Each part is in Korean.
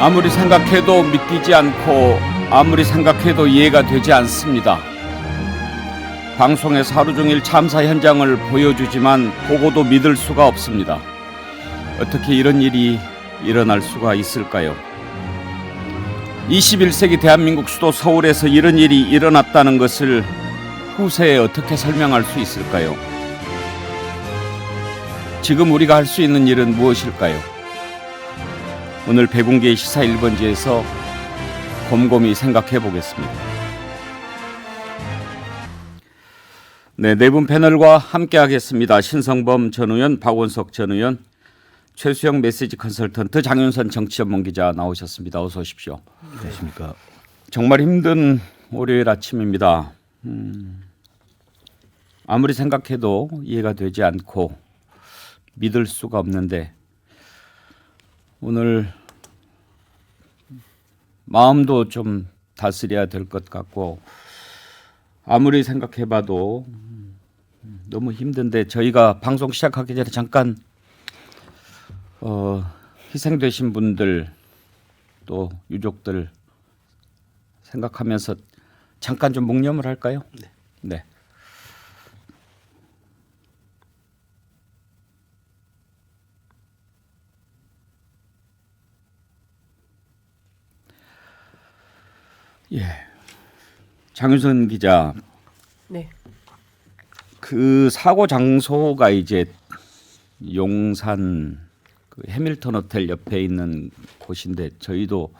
아무리 생각해도 믿기지 않고 아무리 생각해도 이해가 되지 않습니다. 방송에서 하루 종일 참사 현장을 보여주지만 보고도 믿을 수가 없습니다. 어떻게 이런 일이 일어날 수가 있을까요? 21세기 대한민국 수도 서울에서 이런 일이 일어났다는 것을 후세에 어떻게 설명할 수 있을까요? 지금 우리가 할 수 있는 일은 무엇일까요? 오늘 백운기의 시사 1번지에서 곰곰이 생각해 보겠습니다. 네 분 패널과 함께 하겠습니다. 신성범 전 의원, 박원석 전 의원, 최수영 메시지 컨설턴트, 장윤선 정치전문기자 나오셨습니다. 어서 오십시오. 안녕하십니까. 정말 힘든 월요일 아침입니다. 아무리 생각해도 이해가 되지 않고 믿을 수가 없는데 오늘 마음도 좀 다스려야 될 것 같고 아무리 생각해봐도 너무 힘든데 저희가 방송 시작하기 전에 잠깐 희생되신 분들 또 유족들 생각하면서 잠깐 좀 묵념을 할까요? 네. 예. 장윤선 기자. 네. 그 사고 장소가 이제 용산 그 해밀턴 호텔 옆에 있는 곳인데 저희도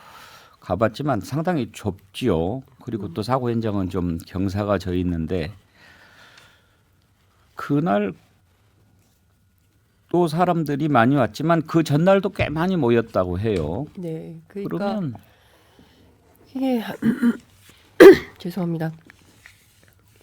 가봤지만 상당히 좁지요. 그리고 또 사고 현장은 좀 경사가 져 있는데 그날 또 사람들이 많이 왔지만 그 전날도 꽤 많이 모였다고 해요. 네. 그러니까 그러면 이게 죄송합니다.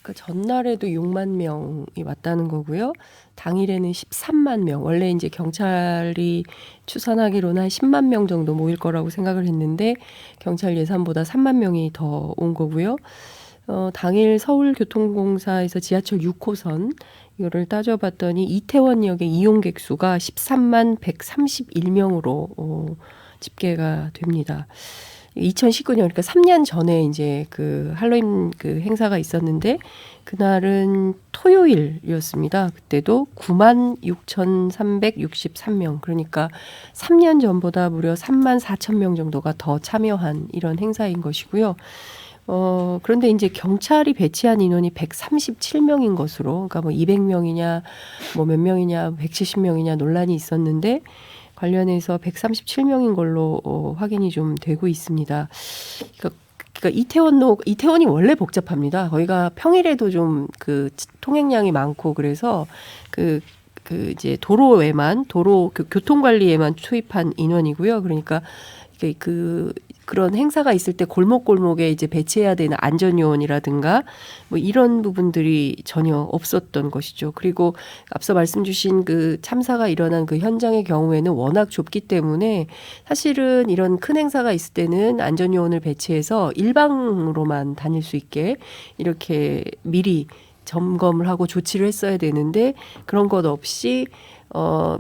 그 전날에도 6만 명이 왔다는 거고요. 당일에는 13만 명. 원래 이제 경찰이 추산하기로는 한 10만 명 정도 모일 거라고 생각을 했는데 경찰 예산보다 3만 명이 더 온 거고요. 당일 서울교통공사에서 지하철 6호선 이거를 따져봤더니 이태원역의 이용객 수가 13만 131명으로 집계가 됩니다. 2019년 그러니까 3년 전에 이제 그 할로윈 그 행사가 있었는데 그날은 토요일이었습니다. 그때도 9만 6,363명 그러니까 3년 전보다 무려 3만 4천 명 정도가 더 참여한 이런 행사인 것이고요. 그런데 이제 경찰이 배치한 인원이 137명인 것으로 그러니까 뭐 200명이냐 뭐 몇 명이냐 170명이냐 논란이 있었는데 관련해서 137명인 걸로 확인이 좀 되고 있습니다. 그러니까 이태원이 원래 복잡합니다. 거기가 평일에도 좀 그 통행량이 많고 그래서 그 이제 도로에만 교통 관리에만 투입한 인원이고요. 그러니까 그런 행사가 있을 때 골목골목에 이제 배치해야 되는 안전요원이라든가 뭐 이런 부분들이 전혀 없었던 것이죠. 그리고 앞서 말씀 주신 그 참사가 일어난 그 현장의 경우에는 워낙 좁기 때문에 사실은 이런 큰 행사가 있을 때는 안전요원을 배치해서 일방으로만 다닐 수 있게 이렇게 미리 점검을 하고 조치를 했어야 되는데 그런 것 없이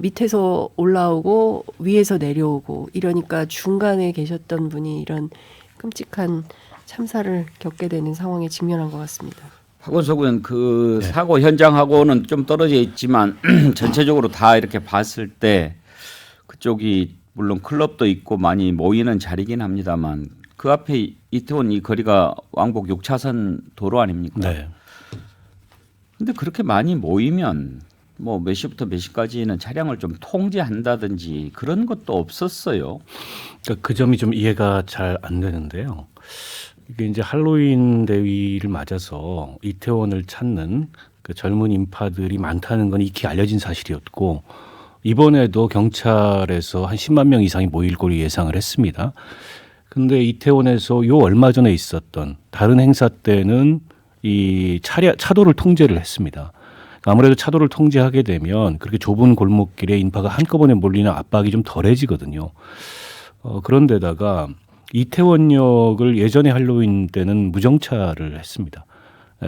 밑에서 올라오고 위에서 내려오고 이러니까 중간에 계셨던 분이 이런 끔찍한 참사를 겪게 되는 상황에 직면한 것 같습니다. 박원석은 그 사고 현장하고는 좀 떨어져 있지만 전체적으로 다 이렇게 봤을 때 그쪽이 물론 클럽도 있고 많이 모이는 자리긴 합니다만 그 앞에 이태원 이 거리가 왕복 6차선 도로 아닙니까? 네. 근데 그렇게 많이 모이면 뭐 몇 시부터 몇 시까지는 차량을 좀 통제한다든지 그런 것도 없었어요. 그러니까 그 점이 좀 이해가 잘 안 되는데요. 이게 이제 할로윈 대위를 맞아서 이태원을 찾는 그 젊은 인파들이 많다는 건 익히 알려진 사실이었고 이번에도 경찰에서 한 10만 명 이상이 모일 걸로 예상을 했습니다. 근데 이태원에서 요 얼마 전에 있었던 다른 행사 때는 이 차도를 통제를 했습니다. 아무래도 차도를 통제하게 되면 그렇게 좁은 골목길에 인파가 한꺼번에 몰리는 압박이 좀 덜해지거든요. 그런데다가 이태원역을 예전에 할로윈 때는 무정차를 했습니다.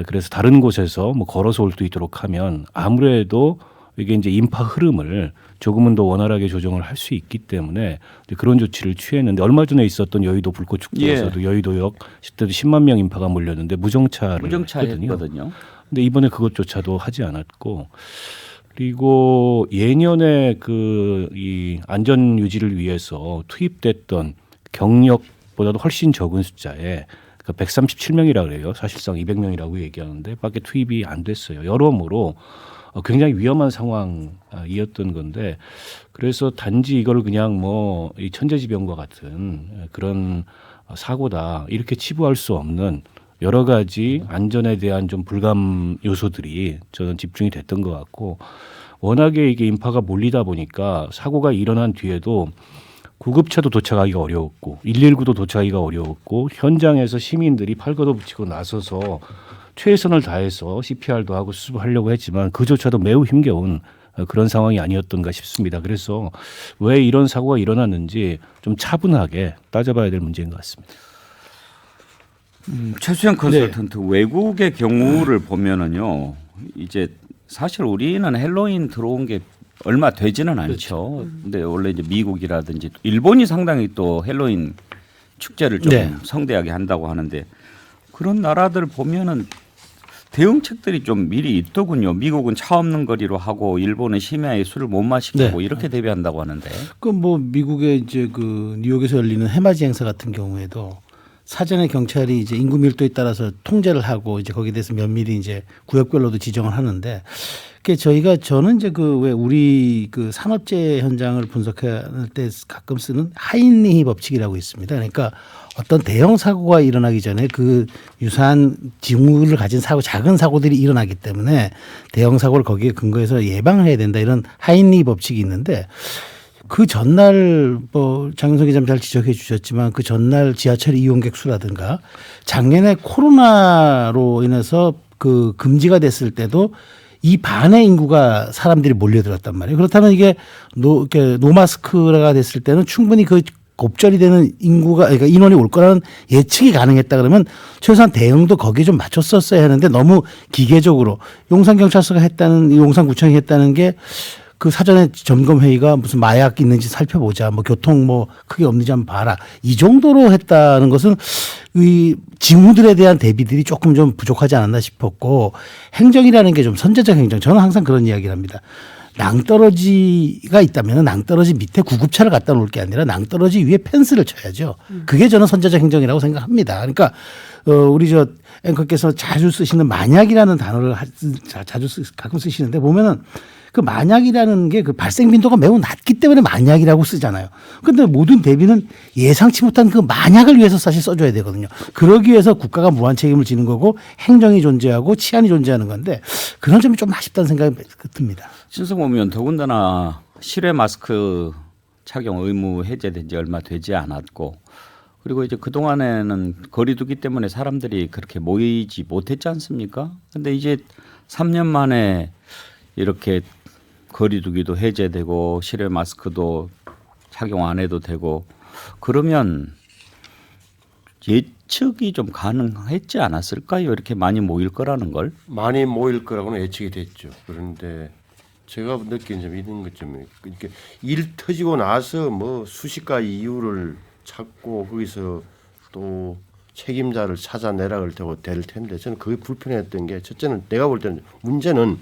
그래서 다른 곳에서 뭐 걸어서 올 수 있도록 하면 아무래도 이게 이제 인파 흐름을 조금은 더 원활하게 조정을 할 수 있기 때문에 이제 그런 조치를 취했는데 얼마 전에 있었던 여의도 불꽃 축제에서도 여의도역 10대도 10만 명 인파가 몰렸는데 무정차를 했거든요. 근데 이번에 그것조차도 하지 않았고 그리고 예년에 이 안전 유지를 위해서 투입됐던 경력보다도 훨씬 적은 숫자에 137명이라 그래요. 사실상 200명이라고 얘기하는데 밖에 투입이 안 됐어요. 여러모로 굉장히 위험한 상황이었던 건데 그래서 단지 이걸 그냥 뭐 이 천재지변과 같은 그런 사고다 이렇게 치부할 수 없는 여러 가지 안전에 대한 좀 불감 요소들이 저는 집중이 됐던 것 같고 워낙에 이게 인파가 몰리다 보니까 사고가 일어난 뒤에도 구급차도 도착하기가 어려웠고 119도 도착하기가 어려웠고 현장에서 시민들이 팔 걷어붙이고 나서서 최선을 다해서 CPR도 하고 수습하려고 했지만 그조차도 매우 힘겨운 그런 상황이 아니었던가 싶습니다. 그래서 왜 이런 사고가 일어났는지 좀 차분하게 따져봐야 될 문제인 것 같습니다. 최수영 컨설턴트 외국의 경우를 보면은요 이제 사실 우리는 헬로윈 들어온 게 얼마 되지는 않죠. 근데 원래 이제 미국이라든지 일본이 상당히 또 헬로윈 축제를 좀 성대하게 한다고 하는데 그런 나라들 보면은 대응책들이 좀 미리 있더군요. 미국은 차 없는 거리로 하고 일본은 심야에 술을 못 마시게 하고 이렇게 대비한다고 하는데. 그 뭐 미국의 이제 그 뉴욕에서 열리는 해맞이 행사 같은 경우에도 사전에 경찰이 이제 인구 밀도에 따라서 통제를 하고 이제 거기에 대해서 면밀히 이제 구역별로도 지정을 하는데 그 저는 이제 그 왜 우리 그 산업재해 현장을 분석할 때 가끔 쓰는 하인리 법칙이라고 있습니다. 그러니까 어떤 대형 사고가 일어나기 전에 그 유사한 징후를 가진 사고, 작은 사고들이 일어나기 때문에 대형 사고를 거기에 근거해서 예방을 해야 된다 이런 하인리 법칙이 있는데 그 전날 뭐 장윤성 기자님 잘 지적해 주셨지만 그 전날 지하철 이용객 수라든가 작년에 코로나로 인해서 그 금지가 됐을 때도 이 반의 인구가 사람들이 몰려들었단 말이에요. 그렇다면 이게 노마스크가 됐을 때는 충분히 그 곱절이 되는 인구가 그러니까 인원이 올 거라는 예측이 가능했다 그러면 최소한 대응도 거기에 좀 맞췄었어야 하는데 너무 기계적으로 용산경찰서가 했다는 용산구청이 했다는 게 그 사전에 점검 회의가 무슨 마약 있는지 살펴보자, 뭐 교통 뭐 크게 없는지 한번 봐라 이 정도로 했다는 것은 이 징후들에 대한 대비들이 조금 좀 부족하지 않았나 싶었고 행정이라는 게 좀 선제적 행정 저는 항상 그런 이야기를 합니다. 낭떠러지가 있다면 낭떠러지 밑에 구급차를 갖다 놓을 게 아니라 낭떠러지 위에 펜스를 쳐야죠. 그게 저는 선제적 행정이라고 생각합니다. 그러니까 우리 저 앵커께서 자주 쓰시는 만약이라는 단어를 가끔 쓰시는데 보면은 그 만약이라는 게 그 발생 빈도가 매우 낮기 때문에 만약이라고 쓰잖아요. 그런데 모든 대비는 예상치 못한 그 만약을 위해서 사실 써줘야 되거든요. 그러기 위해서 국가가 무한 책임을 지는 거고 행정이 존재하고 치안이 존재하는 건데 그런 점이 좀 아쉽다는 생각이 듭니다. 신성 보면 더군다나 실외 마스크 착용 의무 해제된 지 얼마 되지 않았고 그리고 이제 그동안에는 거리두기 때문에 사람들이 그렇게 모이지 못했지 않습니까? 근데 이제 3년 만에 이렇게 거리두기도 해제되고 실외 마스크도 착용 안 해도 되고 그러면 예측이 좀 가능했지 않았을까요? 이렇게 많이 모일 거라는 걸. 많이 모일 거라고는 예측이 됐죠. 그런데 제가 느낀 점이 있는 것쯤에 이렇게 일 터지고 나서 뭐 수십 가지 이유를 찾고 거기서 또 책임자를 찾아내라 될 텐데 저는 그게 불편했던 게 첫째는 내가 볼 때는 문제는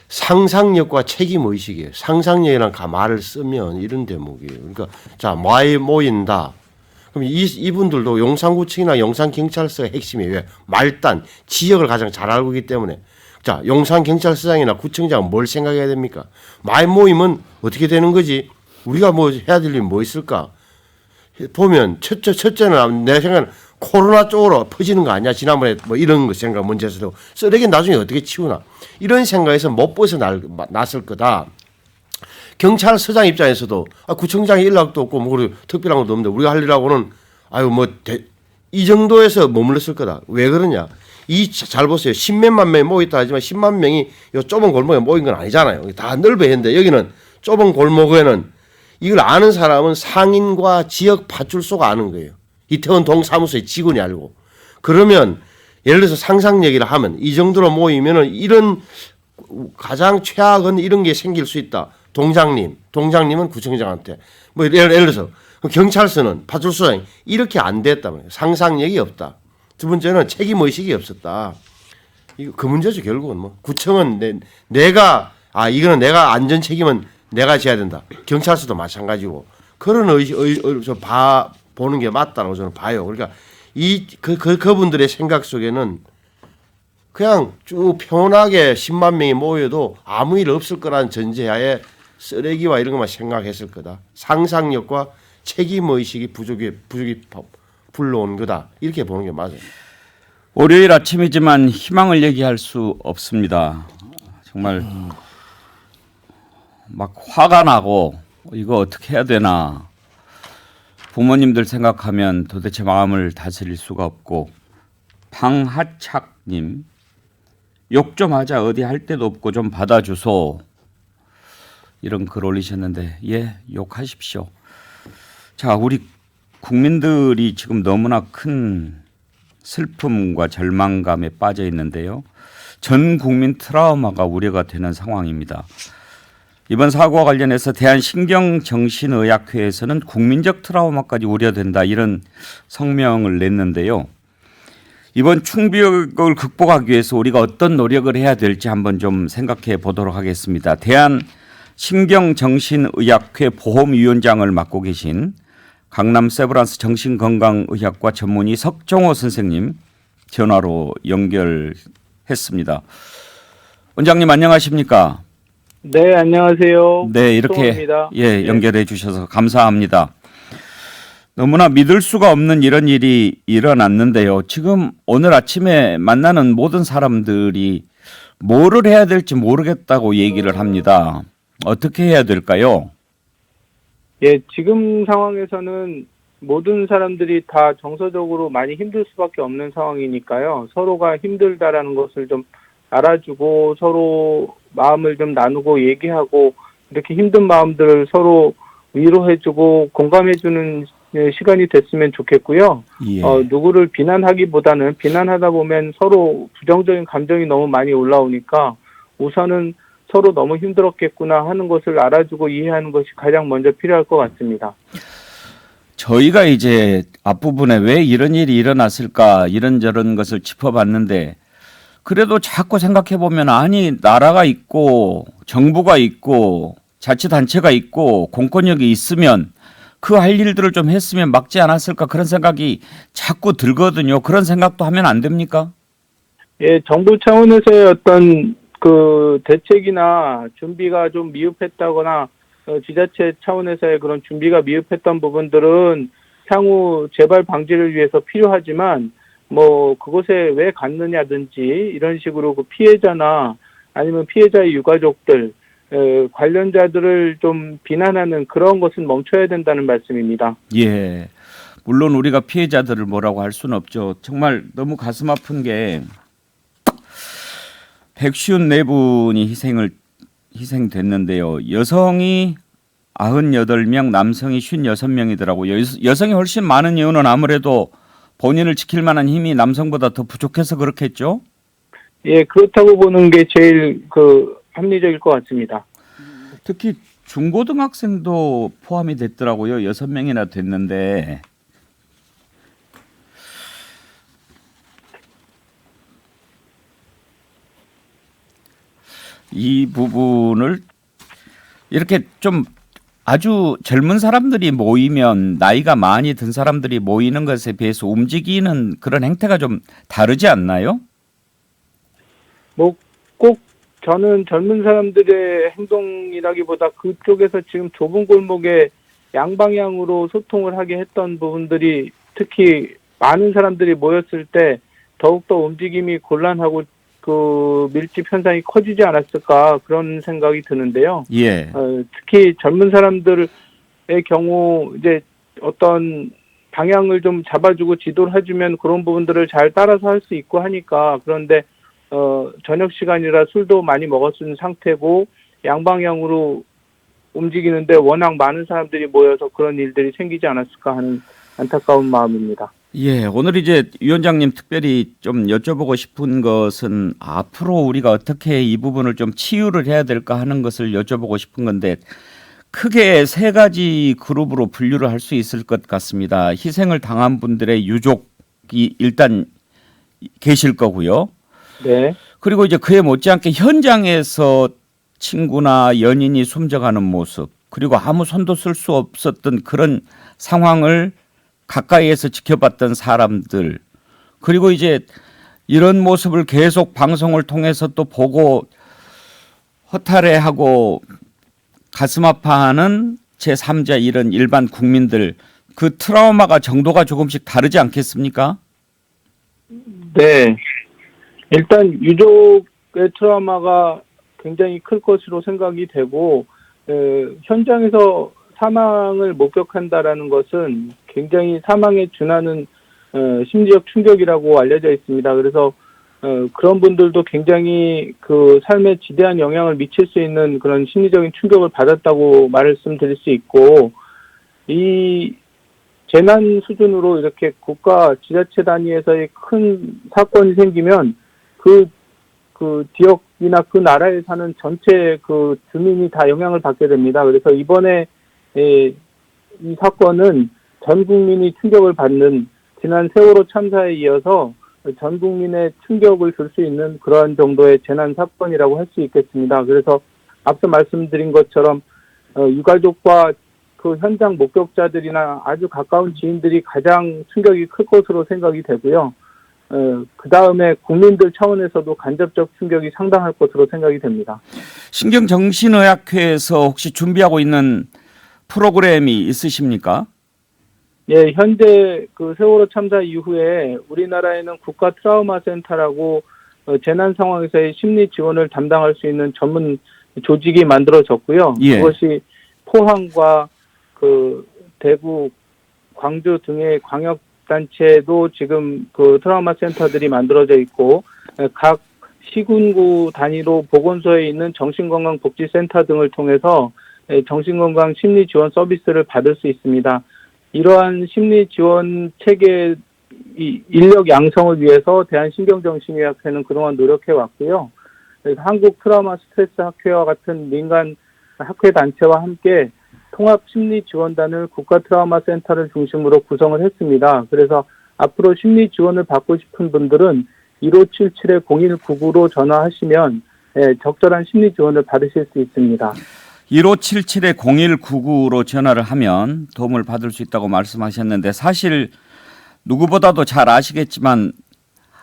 상상력과 책임 의식이에요. 상상력이란 말을 쓰면 이런 대목이에요. 그러니까 자 많이 모인다. 그럼 이분들도 용산구청이나 용산경찰서가 핵심이에요. 왜? 말단 지역을 가장 잘 알고 있기 때문에. 자 용산경찰서장이나 구청장은 뭘 생각해야 됩니까? 많이 모이면 어떻게 되는 거지? 우리가 뭐 해야 될 일이 뭐 있을까? 보면 첫째는 내 생각은 코로나 쪽으로 퍼지는 거 아니야? 지난번에 뭐 이런 거 생각 문제에서 되고 쓰레기 나중에 어떻게 치우나? 이런 생각에서 못 벗어났을 거다. 경찰서장 입장에서도 구청장이 연락도 없고 뭐 특별한 것도 없는데 우리가 할 일하고는 이 정도에서 머물렀을 거다. 왜 그러냐? 잘 보세요. 10몇만 명이 모였다 하지만 10만 명이 요 좁은 골목에 모인 건 아니잖아요. 다 넓어야 했는데 여기는 좁은 골목에는 이걸 아는 사람은 상인과 지역 파출소가 아는 거예요. 이태원 동사무소의 직원이 알고. 그러면 예를 들어서 상상 얘기를 하면 이 정도로 모이면은 이런 가장 최악은 이런 게 생길 수 있다. 동장님은 구청장한테 뭐 예를 들어서 경찰서는 파출소장 이렇게 안 됐단 말이에요. 상상력이 없다. 두 번째는 책임 의식이 없었다. 이거 그 문제죠. 결국은 뭐 구청은 이거는 내가 안전 책임은 내가 져야 된다. 경찰서도 마찬가지고 그런 보는 게 맞다고 저는 봐요. 그러니까 그분들의 생각 속에는 그냥 쭉 평온하게 10만 명이 모여도 아무 일 없을 거라는 전제하에 쓰레기와 이런 것만 생각했을 거다. 상상력과 책임 의식이 부족이 불러온 거다. 이렇게 보는 게 맞아요. 월요일 아침이지만 희망을 얘기할 수 없습니다. 정말 막 화가 나고 이거 어떻게 해야 되나. 부모님들 생각하면 도대체 마음을 다스릴 수가 없고. 방하착님, 욕 좀 하자. 어디 할 데도 없고 좀 받아주소. 이런 글 올리셨는데 예, 욕하십시오. 자, 우리 국민들이 지금 너무나 큰 슬픔과 절망감에 빠져 있는데요. 전 국민 트라우마가 우려가 되는 상황입니다. 이번 사고와 관련해서 대한신경정신의학회에서는 국민적 트라우마까지 우려된다 이런 성명을 냈는데요. 이번 충격을 극복하기 위해서 우리가 어떤 노력을 해야 될지 한번 좀 생각해 보도록 하겠습니다. 대한신경정신의학회 보험위원장을 맡고 계신 강남 세브란스 정신건강의학과 전문의 석종호 선생님 전화로 연결했습니다. 원장님 안녕하십니까? 네, 안녕하세요. 네, 이렇게 송호입니다. 예, 연결해 주셔서 감사합니다. 너무나 믿을 수가 없는 이런 일이 일어났는데요. 지금 오늘 아침에 만나는 모든 사람들이 뭐를 해야 될지 모르겠다고 얘기를 합니다. 어떻게 해야 될까요? 예, 지금 상황에서는 모든 사람들이 다 정서적으로 많이 힘들 수밖에 없는 상황이니까요. 서로가 힘들다라는 것을 좀 알아주고 서로 마음을 좀 나누고 얘기하고 이렇게 힘든 마음들을 서로 위로해주고 공감해주는 시간이 됐으면 좋겠고요. 예. 누구를 비난하기보다는 비난하다 보면 서로 부정적인 감정이 너무 많이 올라오니까 우선은 서로 너무 힘들었겠구나 하는 것을 알아주고 이해하는 것이 가장 먼저 필요할 것 같습니다. 저희가 이제 앞부분에 왜 이런 일이 일어났을까 이런저런 것을 짚어봤는데 그래도 자꾸 생각해 보면 아니 나라가 있고 정부가 있고 자치단체가 있고 공권력이 있으면 그 할 일들을 좀 했으면 막지 않았을까 그런 생각이 자꾸 들거든요. 그런 생각도 하면 안 됩니까? 예, 정부 차원에서의 어떤 그 대책이나 준비가 좀 미흡했다거나 지자체 차원에서의 그런 준비가 미흡했던 부분들은 향후 재발 방지를 위해서 필요하지만 뭐 그곳에 왜 갔느냐든지 이런 식으로 그 피해자나 아니면 피해자의 유가족들 관련자들을 좀 비난하는 그런 것은 멈춰야 된다는 말씀입니다. 예. 물론 우리가 피해자들을 뭐라고 할 수는 없죠. 정말 너무 가슴 아픈 게 154분이 희생됐는데요. 여성이 98명, 남성이 56명이더라고요. 여성이 훨씬 많은 이유는 아무래도 본인을 지킬 만한 힘이 남성보다 더 부족해서 그렇겠죠? 예, 그렇다고 보는 게 제일 합리적일 것 같습니다. 특히 중고등학생도 포함이 됐더라고요. 6명이나 됐는데 이 부분을 이렇게 좀 아주 젊은 사람들이 모이면 나이가 많이 든 사람들이 모이는 것에 비해서 움직이는 그런 행태가 좀 다르지 않나요? 뭐 꼭 저는 젊은 사람들의 행동이라기보다 그쪽에서 지금 좁은 골목에 양방향으로 소통을 하게 했던 부분들이 특히 많은 사람들이 모였을 때 더욱더 움직임이 곤란하고 그 밀집 현상이 커지지 않았을까 그런 생각이 드는데요. 예. 특히 젊은 사람들의 경우 이제 어떤 방향을 좀 잡아주고 지도를 해주면 그런 부분들을 잘 따라서 할 수 있고 하니까 그런데 저녁 시간이라 술도 많이 먹었은 상태고 양방향으로 움직이는데 워낙 많은 사람들이 모여서 그런 일들이 생기지 않았을까 하는 안타까운 마음입니다. 예, 오늘 이제 위원장님 특별히 좀 여쭤보고 싶은 것은 앞으로 우리가 어떻게 이 부분을 좀 치유를 해야 될까 하는 것을 여쭤보고 싶은 건데 크게 세 가지 그룹으로 분류를 할 수 있을 것 같습니다. 희생을 당한 분들의 유족이 일단 계실 거고요. 네. 그리고 이제 그에 못지않게 현장에서 친구나 연인이 숨져가는 모습, 그리고 아무 손도 쓸 수 없었던 그런 상황을 가까이에서 지켜봤던 사람들, 그리고 이제 이런 모습을 계속 방송을 통해서 또 보고 허탈해하고 가슴 아파하는 제3자 이런 일반 국민들, 그 트라우마가 정도가 조금씩 다르지 않겠습니까? 네. 일단 유족의 트라우마가 굉장히 클 것으로 생각이 되고 현장에서 사망을 목격한다라는 것은 굉장히 사망에 준하는 심리적 충격이라고 알려져 있습니다. 그래서 그런 분들도 굉장히 그 삶에 지대한 영향을 미칠 수 있는 그런 심리적인 충격을 받았다고 말씀드릴 수 있고, 이 재난 수준으로 이렇게 국가 지자체 단위에서의 큰 사건이 생기면 그 지역이나 그 나라에 사는 전체 그 주민이 다 영향을 받게 됩니다. 그래서 이번에 이 사건은 전 국민이 충격을 받는, 지난 세월호 참사에 이어서 전 국민의 충격을 줄 수 있는 그러한 정도의 재난 사건이라고 할 수 있겠습니다. 그래서 앞서 말씀드린 것처럼 유가족과 그 현장 목격자들이나 아주 가까운 지인들이 가장 충격이 클 것으로 생각이 되고요. 그 다음에 국민들 차원에서도 간접적 충격이 상당할 것으로 생각이 됩니다. 신경정신의학회에서 혹시 준비하고 있는 프로그램이 있으십니까? 예, 현재 그 세월호 참사 이후에 우리나라에는 국가 트라우마 센터라고 재난 상황에서의 심리 지원을 담당할 수 있는 전문 조직이 만들어졌고요. 예. 그것이 포항과 그 대구, 광주 등의 광역 단체도 지금 그 트라우마 센터들이 만들어져 있고, 각 시군구 단위로 보건소에 있는 정신건강복지센터 등을 통해서 정신건강 심리 지원 서비스를 받을 수 있습니다. 이러한 심리 지원 체계 인력 양성을 위해서 대한신경정신의학회는 그동안 노력해 왔고요. 그래서 한국 트라우마 스트레스 학회와 같은 민간 학회 단체와 함께 통합 심리 지원단을 국가 트라우마 센터를 중심으로 구성을 했습니다. 그래서 앞으로 심리 지원을 받고 싶은 분들은 1577-0199로 전화하시면 적절한 심리 지원을 받으실 수 있습니다. 1577-0199로 전화를 하면 도움을 받을 수 있다고 말씀하셨는데, 사실 누구보다도 잘 아시겠지만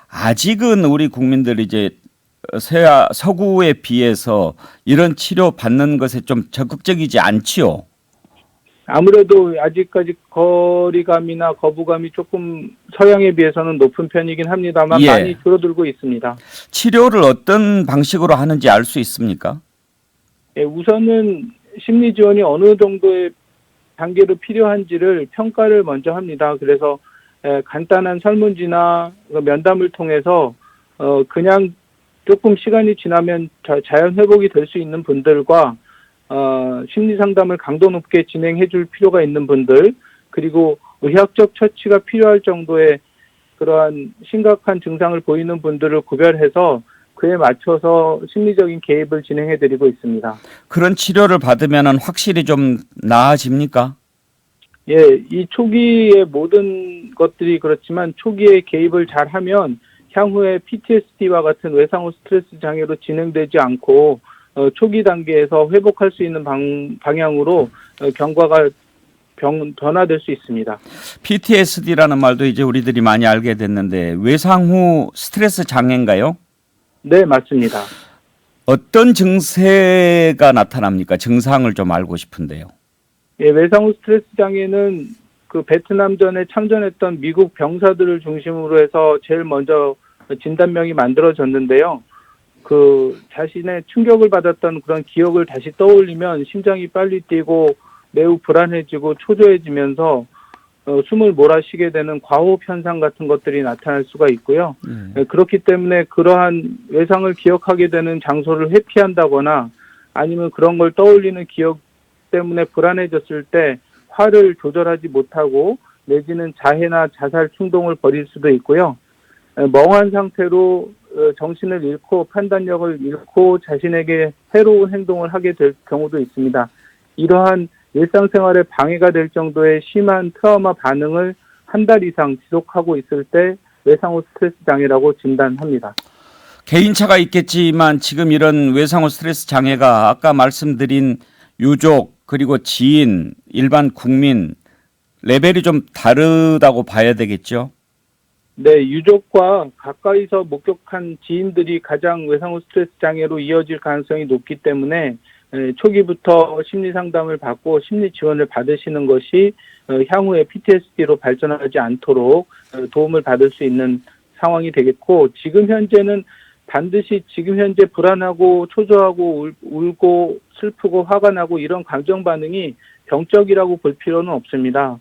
아직은 우리 국민들이 이제 서구에 비해서 이런 치료 받는 것에 좀 적극적이지 않지요. 아무래도 아직까지 거리감이나 거부감이 조금 서양에 비해서는 높은 편이긴 합니다만 예. 많이 줄어들고 있습니다. 치료를 어떤 방식으로 하는지 알 수 있습니까? 예, 우선은 심리 지원이 어느 정도의 단계로 필요한지를 평가를 먼저 합니다. 그래서 간단한 설문지나 면담을 통해서 그냥 조금 시간이 지나면 자연 회복이 될 수 있는 분들과 심리 상담을 강도 높게 진행해 줄 필요가 있는 분들, 그리고 의학적 처치가 필요할 정도의 그러한 심각한 증상을 보이는 분들을 구별해서 그에 맞춰서 심리적인 개입을 진행해 드리고 있습니다. 그런 치료를 받으면 확실히 좀 나아집니까? 예, 이 초기의 모든 것들이 그렇지만 초기에 개입을 잘하면 향후에 PTSD와 같은 외상후 스트레스 장애로 진행되지 않고 초기 단계에서 회복할 수 있는 방향으로 경과가 변화될 수 있습니다. PTSD라는 말도 이제 우리들이 많이 알게 됐는데, 외상후 스트레스 장애인가요? 네, 맞습니다. 어떤 증세가 나타납니까? 증상을 좀 알고 싶은데요. 예, 외상후 스트레스 장애는 그 베트남전에 참전했던 미국 병사들을 중심으로 해서 제일 먼저 진단명이 만들어졌는데요. 그 자신의 충격을 받았던 그런 기억을 다시 떠올리면 심장이 빨리 뛰고 매우 불안해지고 초조해지면서 숨을 몰아쉬게 되는 과호흡 현상 같은 것들이 나타날 수가 있고요. 그렇기 때문에 그러한 외상을 기억하게 되는 장소를 회피한다거나 아니면 그런 걸 떠올리는 기억 때문에 불안해졌을 때 화를 조절하지 못하고 내지는 자해나 자살 충동을 벌일 수도 있고요. 멍한 상태로 정신을 잃고 판단력을 잃고 자신에게 해로운 행동을 하게 될 경우도 있습니다. 이러한 일상생활에 방해가 될 정도의 심한 트라우마 반응을 한 달 이상 지속하고 있을 때 외상후 스트레스 장애라고 진단합니다. 개인차가 있겠지만 지금 이런 외상후 스트레스 장애가 아까 말씀드린 유족 그리고 지인, 일반 국민 레벨이 좀 다르다고 봐야 되겠죠? 네, 유족과 가까이서 목격한 지인들이 가장 외상후 스트레스 장애로 이어질 가능성이 높기 때문에 초기부터 심리 상담을 받고 심리 지원을 받으시는 것이 향후에 PTSD로 발전하지 않도록 도움을 받을 수 있는 상황이 되겠고, 지금 현재는 반드시 지금 현재 불안하고 초조하고 울고 슬프고 화가 나고 이런 감정 반응이 병적이라고 볼 필요는 없습니다.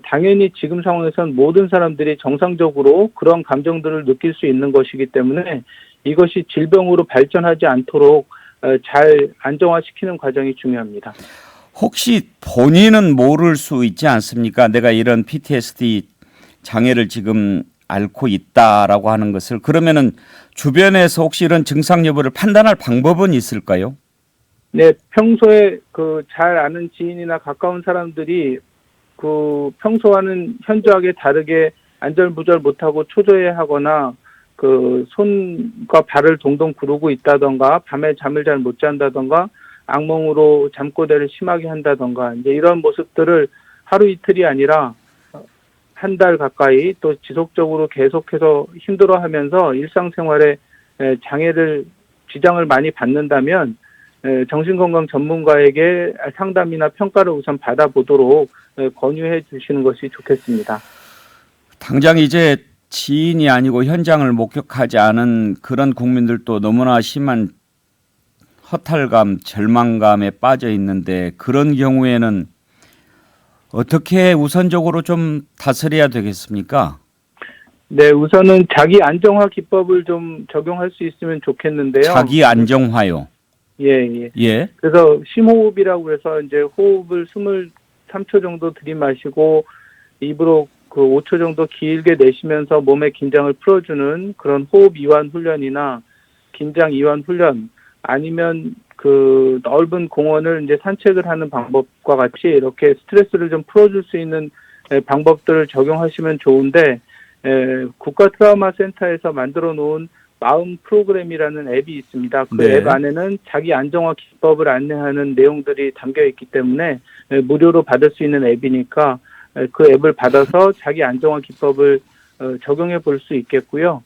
당연히 지금 상황에서는 모든 사람들이 정상적으로 그런 감정들을 느낄 수 있는 것이기 때문에 이것이 질병으로 발전하지 않도록 잘 안정화시키는 과정이 중요합니다. 혹시 본인은 모를 수 있지 않습니까? 내가 이런 PTSD 장애를 지금 앓고 있다라고 하는 것을. 그러면은 주변에서 혹시 이런 증상 여부를 판단할 방법은 있을까요? 네, 평소에 잘 아는 지인이나 가까운 사람들이 평소와는 현저하게 다르게 안절부절 못하고 초조해하거나 손과 발을 동동 구르고 있다던가 밤에 잠을 잘 못 잔다던가 악몽으로 잠꼬대를 심하게 한다던가 이제 이런 모습들을 하루 이틀이 아니라 한 달 가까이 또 지속적으로 계속해서 힘들어하면서 일상생활에 지장을 많이 받는다면 정신건강 전문가에게 상담이나 평가를 우선 받아보도록 권유해 주시는 것이 좋겠습니다. 당장 이제 지인이 아니고 현장을 목격하지 않은 그런 국민들도 너무나 심한 허탈감, 절망감에 빠져 있는데 그런 경우에는 어떻게 우선적으로 좀 다스려야 되겠습니까? 네, 우선은 자기 안정화 기법을 좀 적용할 수 있으면 좋겠는데요. 자기 안정화요. 예. 예. 그래서 심호흡이라고 해서 이제 호흡을 23초 정도 들이마시고 입으로 5초 정도 길게 내쉬면서 몸의 긴장을 풀어주는 그런 호흡 이완 훈련이나 긴장 이완 훈련, 아니면 넓은 공원을 이제 산책을 하는 방법과 같이 이렇게 스트레스를 좀 풀어줄 수 있는 방법들을 적용하시면 좋은데, 국가 트라우마 센터에서 만들어 놓은 마음 프로그램이라는 앱이 있습니다. 그 네. 앱 안에는 자기 안정화 기법을 안내하는 내용들이 담겨 있기 때문에 무료로 받을 수 있는 앱이니까 그 앱을 받아서 자기 안정화 기법을 적용해 볼 수 있겠고요.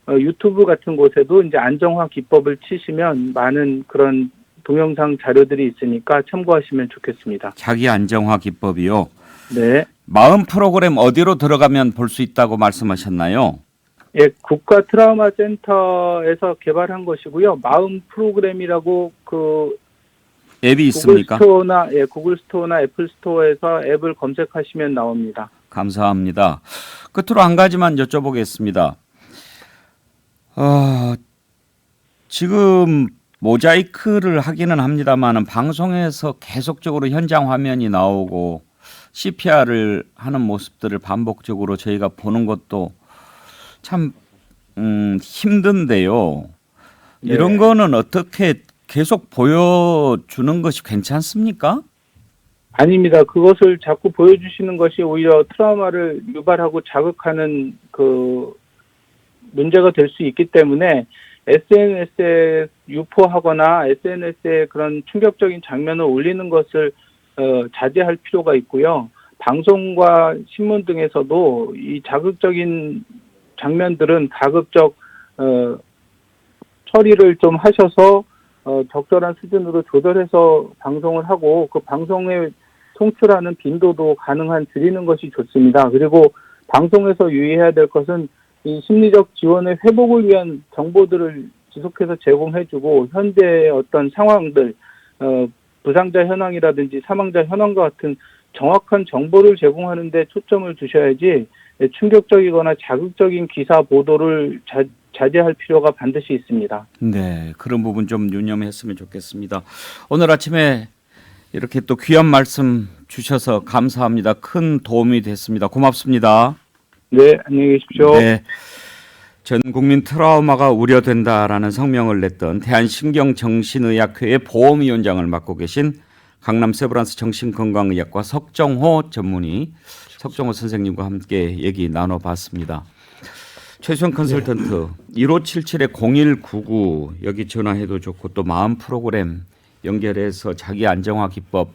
유튜브 같은 곳에도 이제 안정화 기법을 치시면 많은 그런 동영상 자료들이 있으니까 참고하시면 좋겠습니다. 자기 안정화 기법이요. 네. 마음 프로그램 어디로 들어가면 볼 수 있다고 말씀하셨나요? 예, 국가 트라우마 센터에서 개발한 것이고요. 마음 프로그램이라고 앱이 있습니까? 구글 스토어나 애플 스토어에서 앱을 검색하시면 나옵니다. 감사합니다. 끝으로 한 가지만 여쭤보겠습니다. 지금 모자이크를 하기는 합니다만 방송에서 계속적으로 현장 화면이 나오고 CPR을 하는 모습들을 반복적으로 저희가 보는 것도 참 힘든데요. 네. 이런 거는 어떻게 계속 보여주는 것이 괜찮습니까? 아닙니다. 그것을 자꾸 보여주시는 것이 오히려 트라우마를 유발하고 자극하는 문제가 될 수 있기 때문에 SNS에 유포하거나 SNS에 그런 충격적인 장면을 올리는 것을 자제할 필요가 있고요. 방송과 신문 등에서도 이 자극적인 장면들은 가급적 처리를 좀 하셔서 적절한 수준으로 조절해서 방송을 하고 그 방송에 송출하는 빈도도 가능한 줄이는 것이 좋습니다. 그리고 방송에서 유의해야 될 것은 이 심리적 지원의 회복을 위한 정보들을 지속해서 제공해주고 현재의 어떤 상황들, 부상자 현황이라든지 사망자 현황과 같은 정확한 정보를 제공하는 데 초점을 두셔야지 충격적이거나 자극적인 기사 보도를 자제할 필요가 반드시 있습니다. 네, 그런 부분 좀 유념했으면 좋겠습니다. 오늘 아침에 이렇게 또 귀한 말씀 주셔서 감사합니다. 큰 도움이 됐습니다. 고맙습니다. 네, 안녕히 계십시오. 네. 전 국민 트라우마가 우려된다라는 성명을 냈던 대한신경정신의학회의 보험위원장을 맡고 계신 강남 세브란스 정신건강의학과 석정호 전문의, 석정호 선생님과 함께 얘기 나눠봤습니다. 최수영 컨설턴트 1577-0199 여기 전화해도 좋고 또 마음 프로그램 연결해서 자기 안정화 기법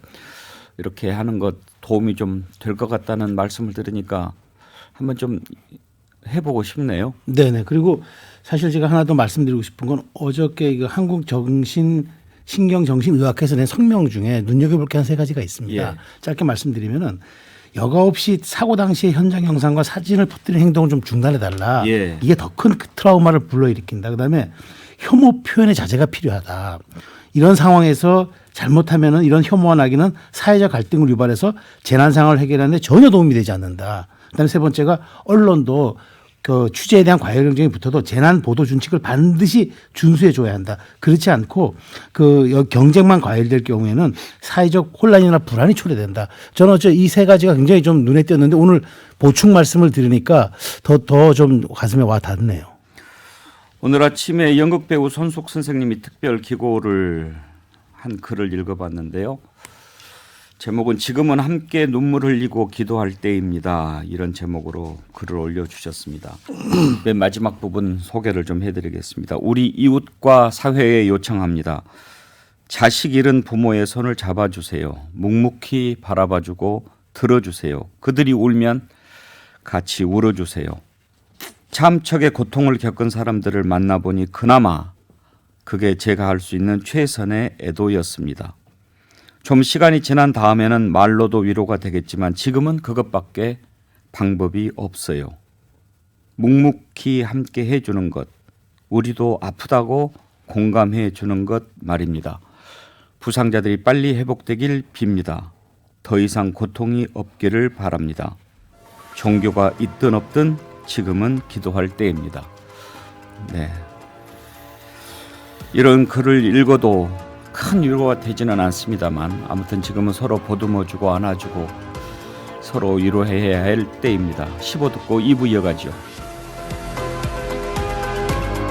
이렇게 하는 것 도움이 좀 될 것 같다는 말씀을 들으니까 한번 좀 해보고 싶네요. 네네. 그리고 사실 제가 하나 더 말씀드리고 싶은 건 어저께 이거 한국신경정신의학회에서 낸 성명 중에 눈여겨볼 게 한 3가지가 있습니다. 예. 짧게 말씀드리면은 여과 없이 사고 당시의 현장 영상과 사진을 퍼뜨리는 행동을 좀 중단해달라. 예. 이게 더 큰 트라우마를 불러일으킨다. 그다음에 혐오 표현의 자제가 필요하다. 이런 상황에서 잘못하면은 이런 혐오와 낙인은 사회적 갈등을 유발해서 재난 상황을 해결하는 데 전혀 도움이 되지 않는다. 그다음에 3번째가 언론도 그 취재에 대한 과열 경쟁이 붙어도 재난 보도 준칙을 반드시 준수해 줘야 한다. 그렇지 않고 그 경쟁만 과열될 경우에는 사회적 혼란이나 불안이 초래된다. 저는 어째 이 3가지가 굉장히 좀 눈에 띄었는데 오늘 보충 말씀을 들으니까 더 좀 가슴에 와 닿네요. 오늘 아침에 연극 배우 손숙 선생님이 특별 기고를 한 글을 읽어봤는데요. 제목은 지금은 함께 눈물 흘리고 기도할 때입니다. 이런 제목으로 글을 올려주셨습니다. 맨 마지막 부분 소개를 좀 해드리겠습니다. 우리 이웃과 사회에 요청합니다. 자식 잃은 부모의 손을 잡아주세요. 묵묵히 바라봐주고 들어주세요. 그들이 울면 같이 울어주세요. 참척의 고통을 겪은 사람들을 만나보니 그나마 그게 제가 할 수 있는 최선의 애도였습니다. 좀 시간이 지난 다음에는 말로도 위로가 되겠지만 지금은 그것밖에 방법이 없어요. 묵묵히 함께 해주는 것, 우리도 아프다고 공감해 주는 것 말입니다. 부상자들이 빨리 회복되길 빕니다. 더 이상 고통이 없기를 바랍니다. 종교가 있든 없든 지금은 기도할 때입니다. 네. 이런 글을 읽어도 큰 위로가 되지는 않습니다만 아무튼 지금은 서로 보듬어주고 안아주고 서로 위로해야 할 때입니다. 15 듣고 2부 이어가죠.